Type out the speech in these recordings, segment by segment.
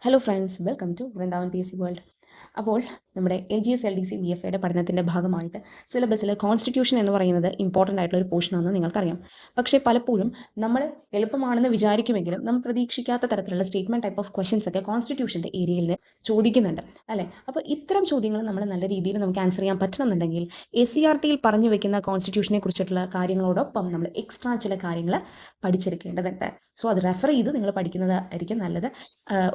Hello friends, welcome to Vrindavan P S C world. അപ്പോൾ നമ്മുടെ LGS LDC VFAയുടെ പഠനത്തിൻ്റെ ഭാഗമായിട്ട് സിലബസിൽ കോൺസ്റ്റിറ്റ്യൂഷൻ എന്ന് പറയുന്നത് ഇമ്പോർട്ടൻ്റ് ആയിട്ടുള്ള ഒരു പോർഷനാണെന്ന് നിങ്ങൾക്കറിയാം. പക്ഷേ പലപ്പോഴും നമ്മൾ എളുപ്പമാണെന്ന് വിചാരിക്കുമെങ്കിലും നമ്മൾ പ്രതീക്ഷിക്കാത്ത തരത്തിലുള്ള സ്റ്റേറ്റ്മെൻറ്റ് ടൈപ്പ് ഓഫ് ക്വസ്റ്റ്യൻസ് ഒക്കെ കോൺസ്റ്റിറ്റ്യൂഷൻ്റെ ഏരിയയിൽ ചോദിക്കുന്നുണ്ട് അല്ലേ. അപ്പോൾ ഇത്തരം ചോദ്യങ്ങൾ നമ്മൾ നല്ല രീതിയിൽ നമുക്ക് ആൻസർ ചെയ്യാൻ പറ്റണമെന്നുണ്ടെങ്കിൽ SCERTയിൽ പറഞ്ഞു വെക്കുന്ന കോൺസ്റ്റിറ്റ്യൂഷനെ കുറിച്ചിട്ടുള്ള കാര്യങ്ങളോടൊപ്പം നമ്മൾ എക്സ്ട്രാ ചില കാര്യങ്ങൾ പഠിച്ചെടുക്കേണ്ടതുണ്ട്. സോ അത് റെഫർ ചെയ്ത് നിങ്ങൾ പഠിക്കുന്നതായിരിക്കും നല്ലത്.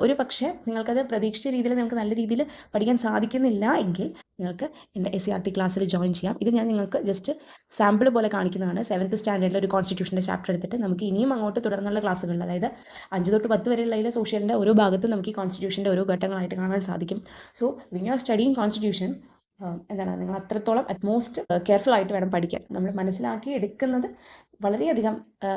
ഒരു പക്ഷേ നിങ്ങൾക്കത് പ്രതീക്ഷിച്ച രീതിയിൽ നിങ്ങൾക്ക് നല്ല രീതിയിൽ പഠിക്കാൻ സാധിക്കുന്നില്ല എങ്കിൽ നിങ്ങൾക്ക് എൻ്റെ SCERT ക്ലാസ്സിൽ ജോയിൻ ചെയ്യാം. ഇത് ഞാൻ നിങ്ങൾക്ക് ജസ്റ്റ് സാമ്പിൾ പോലെ കാണിക്കുന്നതാണ്. 7th സ്റ്റാൻഡേർഡിൽ ഒരു കോൺസ്റ്റിറ്റ്യൂഷൻ്റെ ചാപ്റ്റർ എടുത്തിട്ട് നമുക്ക് ഇനിയും അങ്ങോട്ട് തുടർന്നുള്ള ക്ലാസ്സുകളിൽ, അതായത് 5 തൊട്ട് 10 വരെയുള്ള സോഷ്യലിൻ്റെ ഓരോ ഭാഗത്തും നമുക്ക് ഈ കോൺസ്റ്റിറ്റ്യൂഷൻ്റെ ഓരോ ഘട്ടങ്ങളായിട്ട് കാണാൻ സാധിക്കും. So when you are studying constitution, എന്താണ്, നിങ്ങൾ അത്രത്തോളം അറ്റ്മോസ്റ്റ് കെയർഫുൾ ആയിട്ട് വേണം പഠിക്കാൻ. നമ്മൾ മനസ്സിലാക്കി എടുക്കുന്നത് വളരെയധികം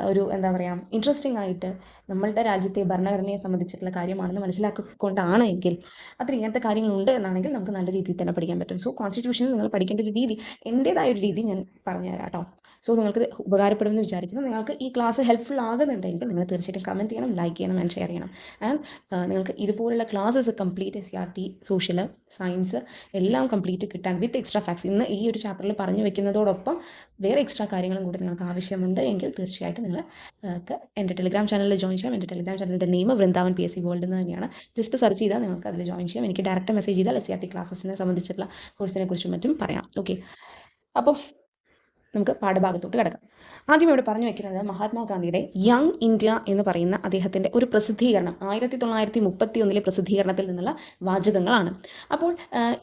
ഒരു എന്താ പറയുക, ഇൻട്രസ്റ്റിംഗ് ആയിട്ട് നമ്മളുടെ രാജ്യത്തെ ഭരണഘടനയെ സംബന്ധിച്ചിട്ടുള്ള കാര്യമാണെന്ന് മനസ്സിലാക്കിക്കൊണ്ടാണ് എങ്കിൽ അതിൽ ഇങ്ങനത്തെ കാര്യങ്ങളുണ്ട് എന്നാണെങ്കിൽ നമുക്ക് നല്ല രീതിയിൽ തന്നെ പഠിക്കാൻ പറ്റും. സോ കോൺസ്റ്റിറ്റ്യൂഷനിൽ നിങ്ങൾ പഠിക്കേണ്ട ഒരു രീതി, എൻ്റേതായ ഒരു രീതി ഞാൻ പറഞ്ഞുതരാം കേട്ടോ. സോ നിങ്ങൾക്ക് ഉപകാരപ്പെടുമെന്ന് വിചാരിക്കുന്നു. നിങ്ങൾക്ക് ഈ ക്ലാസ് ഹെൽപ്ഫുൾ ആകുന്നുണ്ടെങ്കിൽ നിങ്ങൾ തീർച്ചയായിട്ടും കമൻറ്റ് ചെയ്യണം, ലൈക്ക് ചെയ്യണം ആൻഡ് ഷെയർ ചെയ്യണം. ആൻഡ് നിങ്ങൾക്ക് ഇതുപോലുള്ള classes complete SCERT, social, science എല്ലാം കംപ്ലീറ്റ് കിട്ടാൻ വിത്ത് എക്സ്ട്രാ ഫാക്ട്സ് ഇന്ന് ഈ ഒരു ചാപ്റ്ററിൽ പറഞ്ഞു വെക്കുന്നതോടൊപ്പം വേറെ എക്സ്ട്രാ കാര്യങ്ങളും കൂടി നിങ്ങൾക്ക് ആവശ്യമുണ്ട് എങ്കിൽ തീർച്ചയായിട്ടും നിങ്ങൾ എൻ്റെ ടെലിഗ്രാം ചാനലിൽ ജോയിൻ ചെയ്യാം. എൻ്റെ ടെലിഗ്രാം ചാനലിൻ്റെ നെയിം വൃന്ദാവൻ PSC വേൾഡ് എന്ന് തന്നെയാണ്. ജസ്റ്റ് സെർച്ച് ചെയ്താൽ നിങ്ങൾക്ക് അതിൽ ജോയിൻ ചെയ്യാം. എനിക്ക് ഡയറക്റ്റ് മെസ്സേജ് ചെയ്താൽ SCERT ക്ലാസ്സസിനെ സംബന്ധിച്ചിട്ടുള്ള കോഴ്സിനെ കുറിച്ചും മറ്റും പറയാം. ഓക്കെ, അപ്പോൾ നമുക്ക് പാഠഭാഗത്തോട്ട് കിടക്കാം. ആദ്യം ഇവിടെ പറഞ്ഞു വെക്കുന്നത് മഹാത്മാഗാന്ധിയുടെ യങ് ഇന്ത്യ എന്ന് പറയുന്ന അദ്ദേഹത്തിൻ്റെ ഒരു പ്രസിദ്ധീകരണം 1931 പ്രസിദ്ധീകരണത്തിൽ നിന്നുള്ള വാചകങ്ങളാണ്. അപ്പോൾ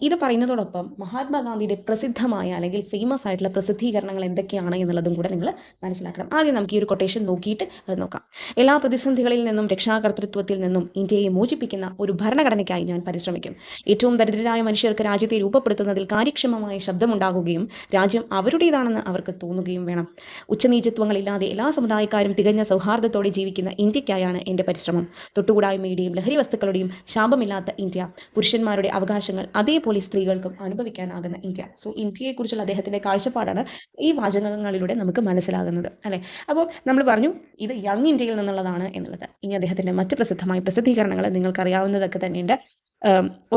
ഇത് പറയുന്നതോടൊപ്പം മഹാത്മാഗാന്ധിയുടെ പ്രസിദ്ധമായ അല്ലെങ്കിൽ ഫേമസ് ആയിട്ടുള്ള പ്രസിദ്ധീകരണങ്ങൾ എന്തൊക്കെയാണ് എന്നുള്ളതും കൂടെ നിങ്ങൾ മനസ്സിലാക്കണം. ആദ്യം നമുക്ക് ഈ ഒരു കൊട്ടേഷൻ നോക്കിയിട്ട് അത് നോക്കാം. എല്ലാ പ്രതിസന്ധികളിൽ നിന്നും രക്ഷാകർതൃത്വത്തിൽ നിന്നും ഇന്ത്യയെ മോചിപ്പിക്കുന്ന ഒരു ഭരണഘടനയ്ക്കായി ഞാൻ പരിശ്രമിക്കും. ഏറ്റവും ദരിദ്രരായ മനുഷ്യർക്ക് രാജ്യത്തെ രൂപപ്പെടുത്തുന്നതിൽ കാര്യക്ഷമമായ ശബ്ദമുണ്ടാകുകയും രാജ്യം അവരുടേതാണെന്ന് അവർക്ക് തോന്നുകയും വേണം. ഉച്ചനീചത്വങ്ങളില്ലാതെ എല്ലാ സമുദായക്കാരും തികഞ്ഞ സൗഹാർദ്ദത്തോടെ ജീവിക്കുന്ന ഇന്ത്യക്കായാണ് എൻ്റെ പരിശ്രമം. തൊട്ടുകൂടായ്മയുടെയും ലഹരി വസ്തുക്കളുടെയും ശാപമില്ലാത്ത ഇന്ത്യ, പുരുഷന്മാരുടെ അവകാശങ്ങൾ അതേപോലെ സ്ത്രീകൾക്കും അനുഭവിക്കാനാകുന്ന ഇന്ത്യ. സോ ഇന്ത്യയെക്കുറിച്ചുള്ള അദ്ദേഹത്തിൻ്റെ കാഴ്ചപ്പാടാണ് ഈ വാചകങ്ങളിലൂടെ നമുക്ക് മനസ്സിലാകുന്നത് അല്ലേ. അപ്പോൾ നമ്മൾ പറഞ്ഞു ഇത് യങ് ഇന്ത്യയിൽ നിന്നുള്ളതാണ് എന്നുള്ളത്. ഇനി അദ്ദേഹത്തിൻ്റെ മറ്റ് പ്രസിദ്ധമായ പ്രസിദ്ധീകരണങ്ങൾ നിങ്ങൾക്കറിയാവുന്നതൊക്കെ തന്നെയുണ്ട്.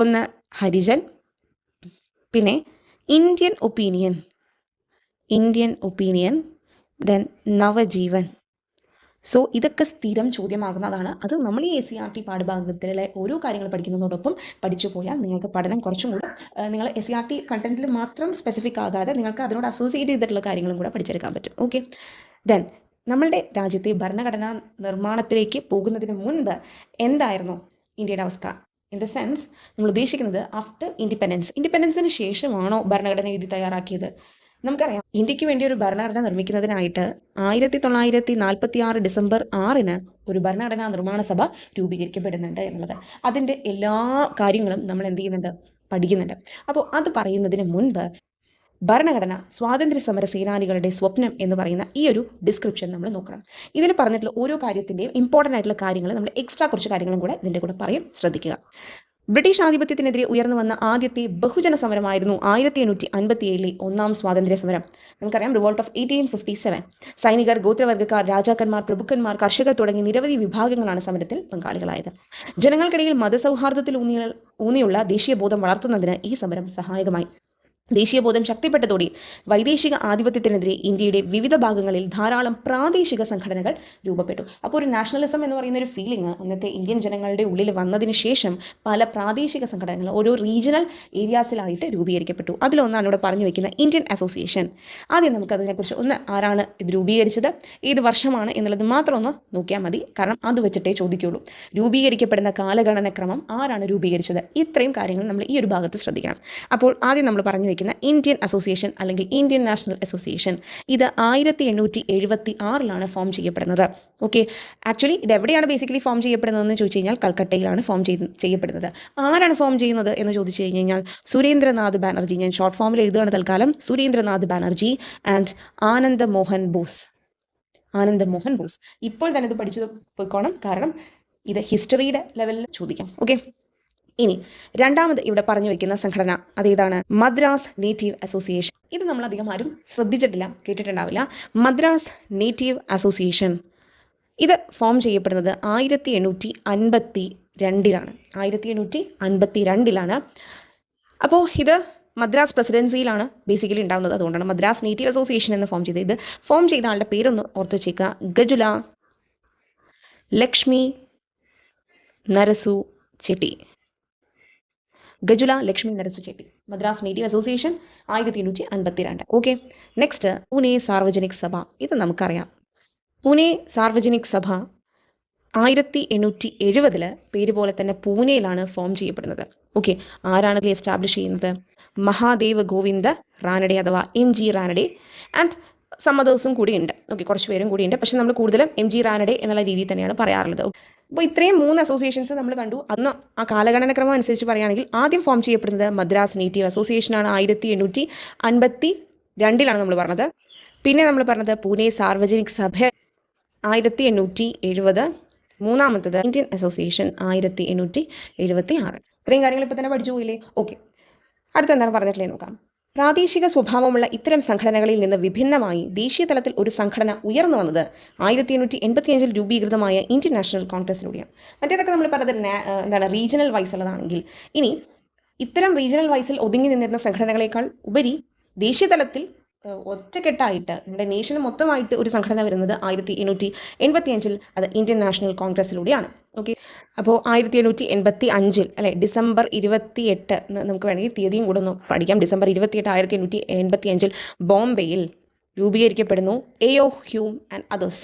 ഒന്ന് ഹരിജൻ, പിന്നെ Indian opinion, then Navajeevan. So ഇതൊക്കെ സ്ഥിരം ചോദ്യമാകുന്നതാണ്. അത് നമ്മൾ ഈ SCERT പാഠഭാഗത്തിലെ ഓരോ കാര്യങ്ങൾ പഠിക്കുന്നതോടൊപ്പം പഠിച്ചു പോയാൽ നിങ്ങൾക്ക് പഠനം കുറച്ചും കൂടെ നിങ്ങൾ SCERT കണ്ടന്റിൽ മാത്രം സ്പെസിഫിക് ആകാതെ നിങ്ങൾക്ക് അതിനോട് അസോസിയേറ്റ് ചെയ്തിട്ടുള്ള കാര്യങ്ങളും കൂടെ പഠിച്ചെടുക്കാൻ പറ്റും. ഓക്കെ, ദെൻ നമ്മളുടെ രാജ്യത്തെ ഭരണഘടനാ നിർമ്മാണത്തിലേക്ക് പോകുന്നതിന് മുൻപ് എന്തായിരുന്നു ഇന്ത്യയുടെ അവസ്ഥ? ഇൻ ദ സെൻസ് നമ്മൾ ഉദ്ദേശിക്കുന്നത് ആഫ്റ്റർ ഇൻഡിപെൻഡൻസിന് ശേഷമാണോ ഭരണഘടന എഴുതി തയ്യാറാക്കിയത്? നമുക്കറിയാം, ഇന്ത്യക്ക് വേണ്ടി ഒരു ഭരണഘടന നിർമ്മിക്കുന്നതിനായിട്ട് 1946 ഡിസംബർ 6 ഒരു ഭരണഘടനാ നിർമ്മാണ സഭ രൂപീകരിക്കപ്പെടുന്നുണ്ട് എന്നുള്ളത്. അതിൻ്റെ എല്ലാ കാര്യങ്ങളും നമ്മൾ എന്ത് ചെയ്യുന്നുണ്ട്, പഠിക്കുന്നുണ്ട്. അപ്പോൾ അത് പറയുന്നതിന് മുൻപ് ഭരണഘടന സ്വാതന്ത്ര്യ സമര സേനാനികളുടെ സ്വപ്നം എന്ന് പറയുന്ന ഈ ഒരു ഡിസ്ക്രിപ്ഷൻ നമ്മൾ നോക്കണം. ഇതിൽ പറഞ്ഞിട്ടുള്ള ഓരോ കാര്യത്തിൻ്റെയും ഇമ്പോർട്ടൻ്റ് ആയിട്ടുള്ള കാര്യങ്ങൾ നമ്മൾ എക്സ്ട്രാ കുറച്ച് കാര്യങ്ങളും കൂടെ ഇതിൻ്റെ കൂടെ പറയും, ശ്രദ്ധിക്കുക. ബ്രിട്ടീഷ് ആധിപത്യത്തിനെതിരെ ഉയർന്നു വന്ന ആദ്യത്തെ ബഹുജന സമരമായിരുന്നു 1857 ഒന്നാം സ്വാതന്ത്ര്യ സമരം. നമുക്കറിയാം, റിവോൾട്ട് ഓഫ് 1857. സൈനികർ, ഗോത്രവർഗ്ഗക്കാർ, രാജാക്കന്മാർ, പ്രഭുക്കന്മാർ, കർഷകർ തുടങ്ങി നിരവധി വിഭാഗങ്ങളാണ് സമരത്തിൽ പങ്കാളികളായത്. ജനങ്ങൾക്കിടയിൽ മതസൗഹാർദ്ദത്തിൽ ഊന്നിയുള്ള ദേശീയബോധം വളർത്തുന്നതിന് ഈ സമരം സഹായകമായി. ദേശീയബോധം ശക്തിപ്പെട്ടതോടെ വൈദേശിക ആധിപത്യത്തിനെതിരെ ഇന്ത്യയുടെ വിവിധ ഭാഗങ്ങളിൽ ധാരാളം പ്രാദേശിക സംഘടനകൾ രൂപപ്പെട്ടു. അപ്പോൾ ഒരു നാഷണലിസം എന്ന് പറയുന്ന ഒരു ഫീലിംഗ് അന്നത്തെ ഇന്ത്യൻ ജനങ്ങളുടെ ഉള്ളിൽ വന്നതിന് ശേഷം പല പ്രാദേശിക സംഘടനകൾ ഓരോ റീജിയണൽ ഏരിയാസിലായിട്ട് രൂപീകരിക്കപ്പെട്ടു. അതിലൊന്നാണ് ഇവിടെ പറഞ്ഞു വയ്ക്കുന്ന ഇന്ത്യൻ അസോസിയേഷൻ. ആദ്യം നമുക്ക് അതിനെക്കുറിച്ച് ആരാണ് ഇത് രൂപീകരിച്ചത്, ഏത് വർഷമാണ് എന്നുള്ളത് മാത്രം ഒന്ന് നോക്കിയാൽ മതി. കാരണം അത് വെച്ചിട്ടേ ചോദിക്കുകയുള്ളൂ. രൂപീകരിക്കപ്പെടുന്ന കാലഗണനക്രമം, ആരാണ് രൂപീകരിച്ചത്, ഇത്രയും കാര്യങ്ങൾ നമ്മൾ ഈ ഒരു ഭാഗത്ത് ശ്രദ്ധിക്കണം. അപ്പോൾ ആദ്യം നമ്മൾ പറഞ്ഞു വയ്ക്കുന്ന ഇന്ത്യൻ അസോസിയേഷൻ അല്ലെങ്കിൽ ഇന്ത്യൻ നാഷണൽ അസോസിയേഷൻ, ഇത് 1876 ഫോം ചെയ്യപ്പെടുന്നത്. ഓക്കെ, ആക്ച്വലി ഇത് എവിടെയാണ് ബേസിക്കലി ഫോം ചെയ്യപ്പെടുന്നതെന്ന് ചോദിച്ചു കഴിഞ്ഞാൽ കൽക്കട്ടയിലാണ് ഫോം ചെയ്യപ്പെടുന്നത്. ആരാണ് ഫോം ചെയ്യുന്നത് എന്ന് ചോദിച്ചു കഴിഞ്ഞാൽ സുരേന്ദ്രനാഥ് ബാനർജി. ഞാൻ ഷോർട്ട് ഫോമിൽ എഴുതുകയാണ് തൽക്കാലം. Surendranath Banerjee and Ananda Mohan boss. ഇപ്പോൾ തന്നെ ഇത് പഠിച്ചു പോയിക്കോണം, കാരണം ഇത് ഹിസ്റ്ററിയുടെ ലെവലിൽ ചോദിക്കാം. ഓക്കെ, ഇനി രണ്ടാമത് ഇവിടെ പറഞ്ഞു വയ്ക്കുന്ന സംഘടന അതേതാണ്? Madras native association. ഇത് നമ്മൾ അധികം ആരും ശ്രദ്ധിച്ചിട്ടില്ല, കേട്ടിട്ടുണ്ടാവില്ല. മദ്രാസ് നേറ്റീവ് അസോസിയേഷൻ ഇത് ഫോം ചെയ്യപ്പെടുന്നത് 2-ലാണ് 1852-ലാണ്. അപ്പോൾ ഇത് മദ്രാസ് പ്രസിഡൻസിയിലാണ് ബേസിക്കലി ഉണ്ടാകുന്നത്. അതുകൊണ്ടാണ് മദ്രാസ് നേറ്റീവ് അസോസിയേഷൻ എന്ന് ഫോം ചെയ്തത്. ഇത് ഫോം ചെയ്ത ആളുടെ പേരൊന്ന് ഓർത്ത് വെച്ചേക്കുക, Gajula Lakshmi Narasu Chetty. Gajula Lakshmi Narasu Chetty, Madras native association 1852. Okay, next Pune Sarvajanik Sabha. ഇത് നമുക്കറിയാം. പൂനെ സാർവജനിക് സഭ 1870 പേര് പോലെ തന്നെ പൂനെയിലാണ് ഫോം ചെയ്യപ്പെടുന്നത്. ഓക്കെ, ആരാണ് ഇതിൽ എസ്റ്റാബ്ലിഷ് ചെയ്യുന്നത്? മഹാദേവ് ഗോവിന്ദ റാനഡെ അഥവാ MG റാനഡെ ആൻഡ് സം അതേഴ്സും കൂടിയുണ്ട്. ഓക്കെ, കുറച്ച് പേരും കൂടിയുണ്ട്. പക്ഷേ നമ്മൾ കൂടുതലും MG റാനഡെ എന്നുള്ള രീതിയിൽ തന്നെയാണ് പറയാറുള്ളത്. അപ്പോൾ ഇത്രയും 3 അസോസിയേഷൻസ് നമ്മൾ കണ്ടു. അന്ന് ആ കാലഗണനക്രമം അനുസരിച്ച് പറയുകയാണെങ്കിൽ ആദ്യം ഫോം ചെയ്യപ്പെടുന്നത് മദ്രാസ് നേറ്റീവ് അസോസിയേഷനാണ് 1852-ലാണ് നമ്മൾ പറഞ്ഞത്. പിന്നെ നമ്മൾ പറഞ്ഞത് പൂനെ സാർവജനിക് സഭ 1870. മൂന്നാമത്തത് ഇന്ത്യൻ അസോസിയേഷൻ 1876. ഇത്രയും കാര്യങ്ങൾ ഇപ്പോൾ തന്നെ പഠിച്ചു പോയില്ലേ? ഓക്കെ, അടുത്ത എന്താണ് പറഞ്ഞിട്ടില്ലേ നോക്കാം. പ്രാദേശിക സ്വഭാവമുള്ള ഇത്തരം സംഘടനകളിൽ നിന്ന് വിഭിന്നമായി ദേശീയ തലത്തിൽ ഒരു സംഘടന ഉയർന്നു വന്നത് 1885 രൂപീകൃതമായ ഇന്ത്യൻ നാഷണൽ കോൺഗ്രസിലൂടെയാണ്. മറ്റേതൊക്കെ നമ്മൾ പറഞ്ഞത് എന്താണ് റീജിയണൽ വൈസ് ഉള്ളതാണെങ്കിൽ, ഇനി ഇത്തരം റീജിയണൽ വൈസിൽ ഒതുങ്ങി നിന്നിരുന്ന സംഘടനകളെക്കാൾ ഉപരി ദേശീയ തലത്തിൽ ഒറ്റക്കെട്ടായിട്ട് നമ്മുടെ നേഷന് മൊത്തമായിട്ട് ഒരു സംഘടന വരുന്നത് 1885 അത് ഇന്ത്യൻ നാഷണൽ കോൺഗ്രസിലൂടെയാണ്. ഓക്കെ, അപ്പോൾ 1885 അല്ലെ ഡിസംബർ 28 നമുക്ക് വേണമെങ്കിൽ തീയതിയും കൂടെ ഒന്ന് പഠിക്കാം. ഡിസംബർ 28, 1885 ബോംബെയിൽ രൂപീകരിക്കപ്പെടുന്നു. A.O. ഹ്യൂം ആൻഡ് അതേഴ്സ്,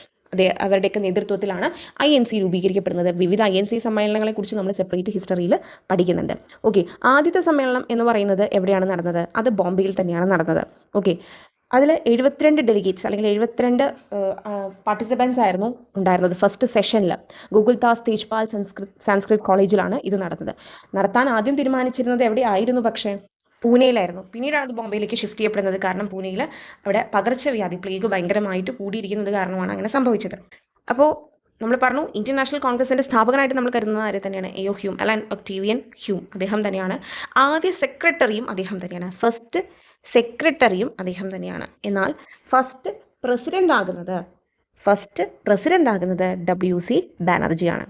അവരുടെയൊക്കെ നേതൃത്വത്തിലാണ് INC രൂപീകരിക്കപ്പെടുന്നത്. വിവിധ INC സമ്മേളനങ്ങളെക്കുറിച്ച് നമ്മൾ സെപ്പറേറ്റ് ഹിസ്റ്ററിയിൽ പഠിക്കുന്നുണ്ട്. ഓക്കെ, ആദ്യത്തെ സമ്മേളനം എന്ന് പറയുന്നത് എവിടെയാണ് നടന്നത്? അത് ബോംബെയിൽ തന്നെയാണ് നടന്നത്. ഓക്കെ, അതിൽ 72 ഡെലിഗേറ്റ്സ് അല്ലെങ്കിൽ 72 പാർട്ടിസിപ്പൻസ് ആയിരുന്നു ഉണ്ടായിരുന്നത് ഫസ്റ്റ് സെഷനിൽ. ഗുകുൽദാസ് തേജ്പാൽ സംസ്കൃത് കോളേജിലാണ് ഇത് നടത്താൻ ആദ്യം തീരുമാനിച്ചിരുന്നത് എവിടെയായിരുന്നു? പക്ഷേ പൂനെയിലായിരുന്നു. പിന്നീടാണ് അത് ബോംബെയിലേക്ക് ഷിഫ്റ്റ് ചെയ്യപ്പെടുന്നത്. കാരണം പൂനെയിൽ അവിടെ പകർച്ചവ്യാധി പ്ലേഗ് ഭയങ്കരമായിട്ട് കൂടിയിരിക്കുന്നത് കാരണമാണ് അങ്ങനെ സംഭവിച്ചത്. അപ്പോൾ നമ്മൾ പറഞ്ഞു ഇന്ത്യൻ നാഷണൽ കോൺഗ്രസിൻ്റെ സ്ഥാപകനായിട്ട് നമ്മൾ കരുതുന്നത് ആരെ തന്നെയാണ്? A.O. ഹ്യൂം, അലാൻ ഒക്ടേവിയൻ ഹ്യൂം, അദ്ദേഹം തന്നെയാണ്. ആദ്യ സെക്രട്ടറിയും അദ്ദേഹം തന്നെയാണ്. ഫസ്റ്റ് സെക്രട്ടറിയും അദ്ദേഹം തന്നെയാണ്. എന്നാൽ ഫസ്റ്റ് പ്രസിഡൻ്റ് ആകുന്നത് WC ബാനർജിയാണ്.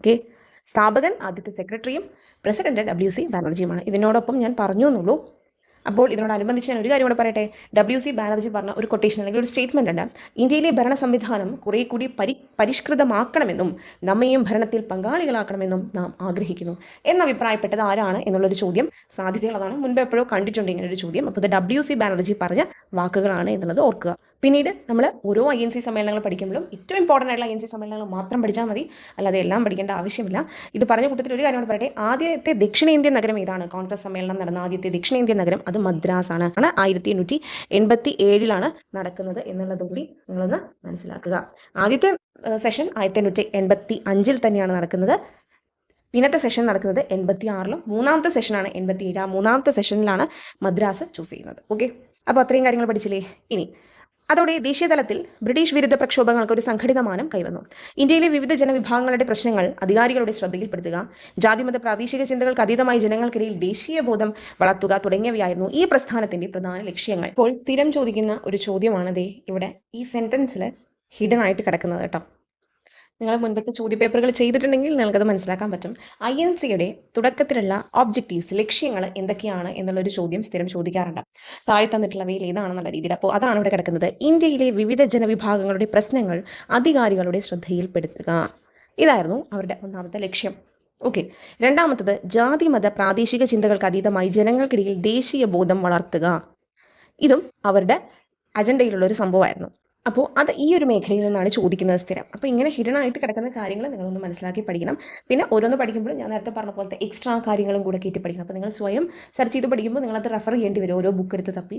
ഓക്കെ, സ്ഥാപകൻ ആദ്യത്തെ സെക്രട്ടറിയും പ്രസിഡന്റ് WC ബാനർജിയുമാണ്. ഇതിനോടൊപ്പം ഞാൻ പറഞ്ഞു എന്നുള്ളൂ. അപ്പോൾ ഇതിനോടനുബന്ധിച്ച് ഞാൻ ഒരു കാര്യം കൂടെ പറയട്ടെ. WC ബാനർജി പറഞ്ഞ ഒരു കൊട്ടേഷൻ അല്ലെങ്കിൽ ഒരു സ്റ്റേറ്റ്മെൻ്റ് ഉണ്ട്. ഇന്ത്യയിലെ ഭരണ സംവിധാനം കുറേ കൂടി പരിഷ്കൃതമാക്കണമെന്നും നമ്മയും ഭരണത്തിൽ പങ്കാളികളാക്കണമെന്നും നാം ആഗ്രഹിക്കുന്നു എന്ന് അഭിപ്രായപ്പെട്ടത് ആരാണ് എന്നുള്ളൊരു ചോദ്യം സാധ്യതയുള്ളതാണ്. മുൻപ് എപ്പോഴോ കണ്ടിട്ടുണ്ട് ഇങ്ങനെ ഒരു ചോദ്യം. അപ്പോൾ ഇത് WC ബാനർജി പറഞ്ഞ വാക്കുകളാണ് എന്നുള്ളത് ഓർക്കുക. പിന്നീട് നമ്മൾ ഓരോ INC സമ്മേളനങ്ങൾ പഠിക്കുമ്പോഴും ഏറ്റവും ഇമ്പോർട്ടൻ്റ് ആയിട്ടുള്ള INC സമ്മേളനങ്ങൾ മാത്രം പഠിച്ചാൽ മതി, അല്ലാതെ എല്ലാം പഠിക്കേണ്ട ആവശ്യമില്ല. ഇത് പറഞ്ഞ കൂട്ടത്തിൽ ഒരു കാര്യം പറയട്ടെ. ആദ്യത്തെ ദക്ഷിണേന്ത്യൻ നഗരം ഏതാണ്? കോൺഗ്രസ് സമ്മേളനം നടന്ന ആദ്യത്തെ ദക്ഷിണേന്ത്യൻ നഗരം അത് മദ്രാസാണ്. 1887 നടക്കുന്നത് എന്നുള്ളതുകൂടി നിങ്ങളൊന്ന് മനസ്സിലാക്കുക. ആദ്യത്തെ സെഷൻ 1885 തന്നെയാണ് നടക്കുന്നത്. പിന്നത്തെ സെഷൻ നടക്കുന്നത് 86-ലും. മൂന്നാമത്തെ സെഷനാണ് 87. ആ മൂന്നാമത്തെ സെഷനിലാണ് മദ്രാസ് ചൂസ് ചെയ്യുന്നത്. ഓക്കെ, അപ്പോൾ അത്രയും കാര്യങ്ങൾ പഠിച്ചില്ലേ? ഇനി അതോടെ ദേശീയ തലത്തിൽ ബ്രിട്ടീഷ് വിരുദ്ധ പ്രക്ഷോഭങ്ങൾക്ക് ഒരു സംഘടിത മാനം കൈവന്നു. ഇന്ത്യയിലെ വിവിധ ജനവിഭാഗങ്ങളുടെ പ്രശ്നങ്ങൾ അധികാരികളുടെ ശ്രദ്ധയിൽപ്പെടുത്തുക, ജാതിമത പ്രാദേശിക ചിന്തകൾക്ക് അതീതമായി ജനങ്ങൾക്കിടയിൽ ദേശീയ ബോധം വളർത്തുക തുടങ്ങിയവയായിരുന്നു ഈ പ്രസ്ഥാനത്തിന്റെ പ്രധാന ലക്ഷ്യങ്ങൾ. ഇപ്പോൾ സ്ഥിരം ചോദിക്കുന്ന ഒരു ചോദ്യമാണതേ ഇവിടെ ഈ സെന്റൻസിൽ ഹിഡൻ ആയിട്ട് കിടക്കുന്നത് കേട്ടോ. നിങ്ങൾ മുൻപത്തെ ചോദ്യപേപ്പറുകൾ ചെയ്തിട്ടുണ്ടെങ്കിൽ നിങ്ങൾക്കത് മനസ്സിലാക്കാൻ പറ്റും. INCയുടെ തുടക്കത്തിലുള്ള ഒബ്ജക്റ്റീവ്സ്, ലക്ഷ്യങ്ങൾ എന്തൊക്കെയാണ് എന്നുള്ളൊരു ചോദ്യം സ്ഥിരം ചോദിക്കാറുണ്ട്. താഴെ തന്നിട്ടുള്ളവയിൽ ഏതാണെന്നുള്ള രീതിയിൽ. അപ്പോൾ അതാണ് ഇവിടെ കിടക്കുന്നത്. ഇന്ത്യയിലെ വിവിധ ജനവിഭാഗങ്ങളുടെ പ്രശ്നങ്ങൾ അധികാരികളുടെ ശ്രദ്ധയിൽപ്പെടുത്തുക. ഇതായിരുന്നു അവരുടെ ഒന്നാമത്തെ ലക്ഷ്യം. ഓക്കെ, രണ്ടാമത്തത് ജാതിമത പ്രാദേശിക ചിന്തകൾക്ക് അതീതമായി ജനങ്ങൾക്കിടയിൽ ദേശീയ ബോധം വളർത്തുക. ഇതും അവരുടെ അജണ്ടയിലുള്ളൊരു സംഭവമായിരുന്നു. അപ്പോൾ അത് ഈ ഒരു മേഖലയിൽ നിന്നാണ് ചോദിക്കുന്നത് സ്ഥിരം. അപ്പോൾ ഇങ്ങനെ ഹിഡൻ ആയിട്ട് കിടക്കുന്ന കാര്യങ്ങൾ നിങ്ങളൊന്ന് മനസ്സിലാക്കി പഠിക്കണം. പിന്നെ ഓരോന്ന് പഠിക്കുമ്പോൾ ഞാൻ നേരത്തെ പറഞ്ഞ പോലത്തെ എക്സ്ട്രാ കാര്യങ്ങളും കൂടെ കയറ്റി പഠിക്കണം. അപ്പോൾ നിങ്ങൾ സ്വയം സെർച്ച് ചെയ്ത് പഠിക്കുമ്പോൾ നിങ്ങളത് റെഫർ ചെയ്യേണ്ടി വരും. ഓരോ ബുക്ക് എടുത്ത് തപ്പി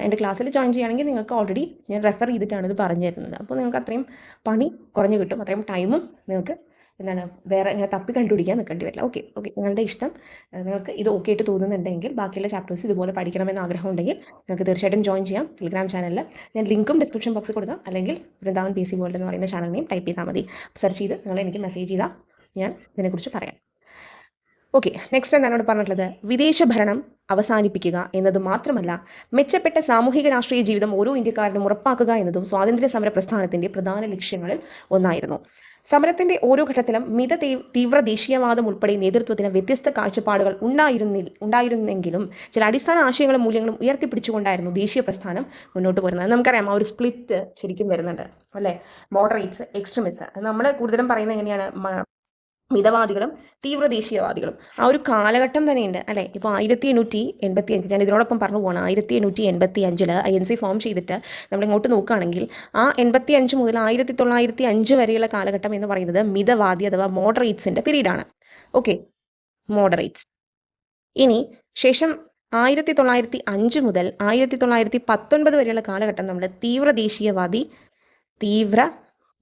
എൻ്റെ ക്ലാസ്സിൽ ജോയിൻ ചെയ്യുകയാണെങ്കിൽ നിങ്ങൾക്ക് ഓൾറെഡി ഞാൻ റെഫർ ചെയ്തിട്ടാണ് ഇത് പറഞ്ഞു തരുന്നത്. അപ്പോൾ നിങ്ങൾക്ക് അത്രയും പണി കുറഞ്ഞു കിട്ടും, അത്രയും ടൈമും നിങ്ങൾക്ക് വേറെ ഇങ്ങനെ തപ്പി കണ്ടുപിടിക്കാൻ നിൽക്കേണ്ടി വരില്ല. ഓക്കെ, നിങ്ങളുടെ ഇഷ്ടം. നിങ്ങൾക്ക് ഇത് ഓക്കെ ആയിട്ട് തോന്നുന്നുണ്ടെങ്കിൽ ബാക്കിയുള്ള ചാപ്റ്റേഴ്സ് ഇതുപോലെ പഠിക്കണമെന്ന് ആഗ്രഹം ഉണ്ടെങ്കിൽ നിങ്ങൾക്ക് തീർച്ചയായിട്ടും ജോയിൻ ചെയ്യാം ടെലിഗ്രാം ചാനലിൽ. ഞാൻ ലിങ്കും ഡിസ്ക്രിപ്ഷൻ ബോക്സിൽ കൊടുക്കാം, അല്ലെങ്കിൽ വൃന്ദാവൻ PC വേൾഡ് എന്ന് പറയുന്ന ചാനൽ നെയിം ടൈപ്പ് ചെയ്താൽ മതി. സെർച്ച് ചെയ്ത് നിങ്ങൾ എനിക്ക് മെസ്സേജ് ചെയ്താൽ ഞാൻ ഇതിനെക്കുറിച്ച് പറയാം. ഓക്കെ, നെക്സ്റ്റ് എന്താണ് ഇവിടെ പറഞ്ഞിട്ടുള്ളത്? വിദേശ ഭരണം അവസാനിപ്പിക്കുക എന്നത് മാത്രമല്ല, മെച്ചപ്പെട്ട സാമൂഹിക രാഷ്ട്രീയ ജീവിതം ഓരോ ഇന്ത്യക്കാരനും ഉറപ്പാക്കുക എന്നതും സ്വാതന്ത്ര്യ സമര പ്രസ്ഥാനത്തിൻ്റെ പ്രധാന ലക്ഷ്യങ്ങളിൽ ഒന്നായിരുന്നു. സമരത്തിന്റെ ഓരോ ഘട്ടത്തിലും തീവ്ര ദേശീയവാദം ഉൾപ്പെടെ നേതൃത്വത്തിന് വ്യത്യസ്ത കാഴ്ചപ്പാടുകൾ ഉണ്ടായിരുന്നെങ്കിലും ചില അടിസ്ഥാന ആശയങ്ങളും മൂല്യങ്ങളും ഉയർത്തിപ്പിടിച്ചുകൊണ്ടായിരുന്നു ദേശീയ പ്രസ്ഥാനം മുന്നോട്ട് പോരുന്നത്. നമുക്കറിയാം ആ ഒരു സ്പ്ലിറ്റ് ശരിക്കും വരുന്നുണ്ട് അല്ലേ. Moderates, extremist. നമ്മൾ കൂടുതലും പറയുന്നത് എങ്ങനെയാണ്, മിതവാദികളും തീവ്ര ദേശീയവാദികളും. ആ ഒരു കാലഘട്ടം തന്നെയുണ്ട് അല്ലേ. ഇപ്പോൾ 1885 ഞാൻ ഇതിനോടൊപ്പം പറഞ്ഞു പോകണം. 1885 INC ഫോം ചെയ്തിട്ട് നമ്മൾ ഇങ്ങോട്ട് നോക്കുകയാണെങ്കിൽ ആ 85 മുതൽ 1905 വരെയുള്ള കാലഘട്ടം എന്ന് പറയുന്നത് മിതവാദി അഥവാ മോഡറേറ്റ്സിന്റെ പീരീഡാണ്. Okay, moderates. ഇനി ശേഷം 1905 മുതൽ 1919 വരെയുള്ള കാലഘട്ടം നമ്മൾ തീവ്ര